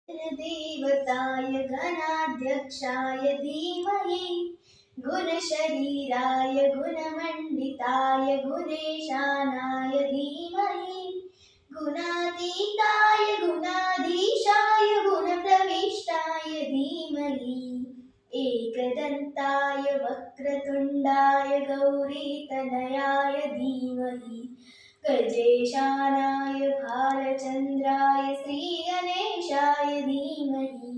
देवताय गणाध्यक्षाय धीमहि गुणशरीराय गुणमण्डिताय गुणेशानाय धीमहि गुणातीताय गुणाधीशाय गुणप्रविष्टाय धीमहि एकदन्ताय वक्रतुण्डाय गौरीतनयाय धीमहि गजेशानाय भालचन्द्राय श्रीगणेशाय धीमहि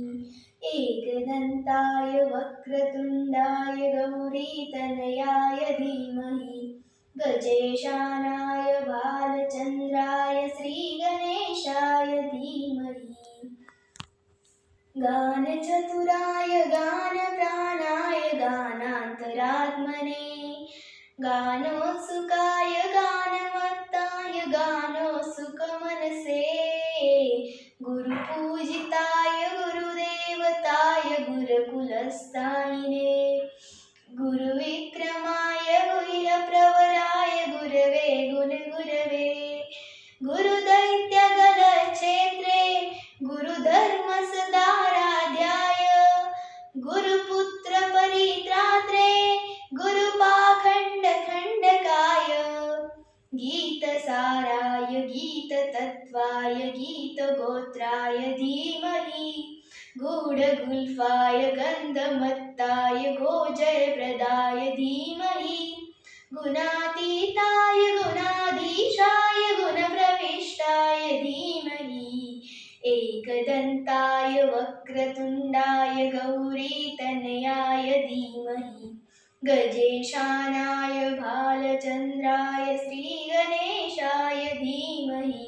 एकदन्ताय वक्रतुण्डाय गौरीतनयाय धीमहि गजेशानाय भालचन्द्राय श्रीगणेशाय धीमहि गानचतुराय गानप्राणाय गानान्तरात्मने गानोत्सुकाय गानमत्ताय गानोत्सुकमनसे गुरुपूजिताय गुरुदेवताय गुरुकुलस्थायिने गुरुविक्रमाय गुह्यप्रवराय गुरवे गुरुगुरवे गुरुदैत्यगणक्षेत्रे गुरुधर्मसदाराध्याय गुरुपुत्रपरित्रात्रे गुरुपाखण्डखण्डकाय गीतसाराय गीततत्त्वाय गीतगोत्राय धीमहि गूढगुल्फाय गन्धमत्ताय गोजयप्रदाय धीमहि गुणातीताय गुणाधीशाय गुणप्रविष्टाय धीमहि एकदन्ताय वक्रतुण्डाय गौरीतनयाय धीमहि गजेशानाय भालचन्द्राय श्रीगणेशाय धीमहि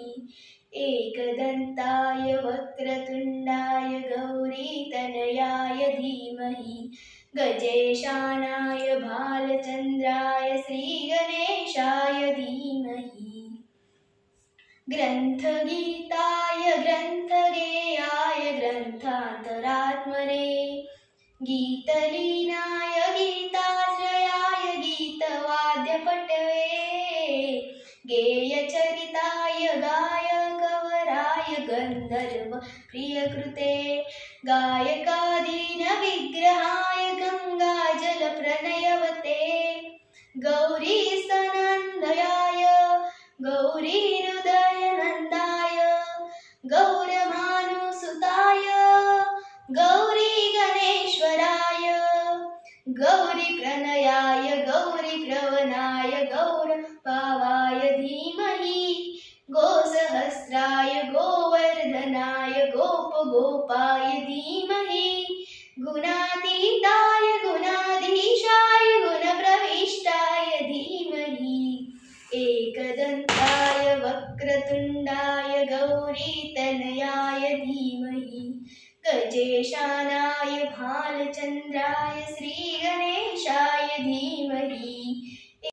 एकदन्ताय वक्रतुण्डाय गौरीतनयाय धीमहि गजेशानाय भालचन्द्राय श्रीगणेशाय धीमहि ग्रन्थगीताय ग्रन्थगेयाय ग्रन्थान्तरात्मने गीतलीनाय गीताश्रयाय गीतवाद्यपटवे गेयचरिताय गायकवराय गन्धर्व प्रियकृते गायकादीनविग्रहाय गङ्गाजलप्रणयवते गौरीस्तनन्दयाय गौरीहृदयनन्दाय गौरभानुसुताय गौरीगणेश्वराय गौरीप्रणयाय गौरीप्रवणाय गौरभावाय धीमहि गोसहस्राय गोवर्धनाय गोपगोपाय धीमहि गुणातीताय गुणाधीशाय गुणप्रविष्टाय धीमहि एकदन्ताय वक्रतुण्डाय गौरीतनयाय धीमहि गजेशानाय भालचन्द्राय श्रीगणेशाय धीमहि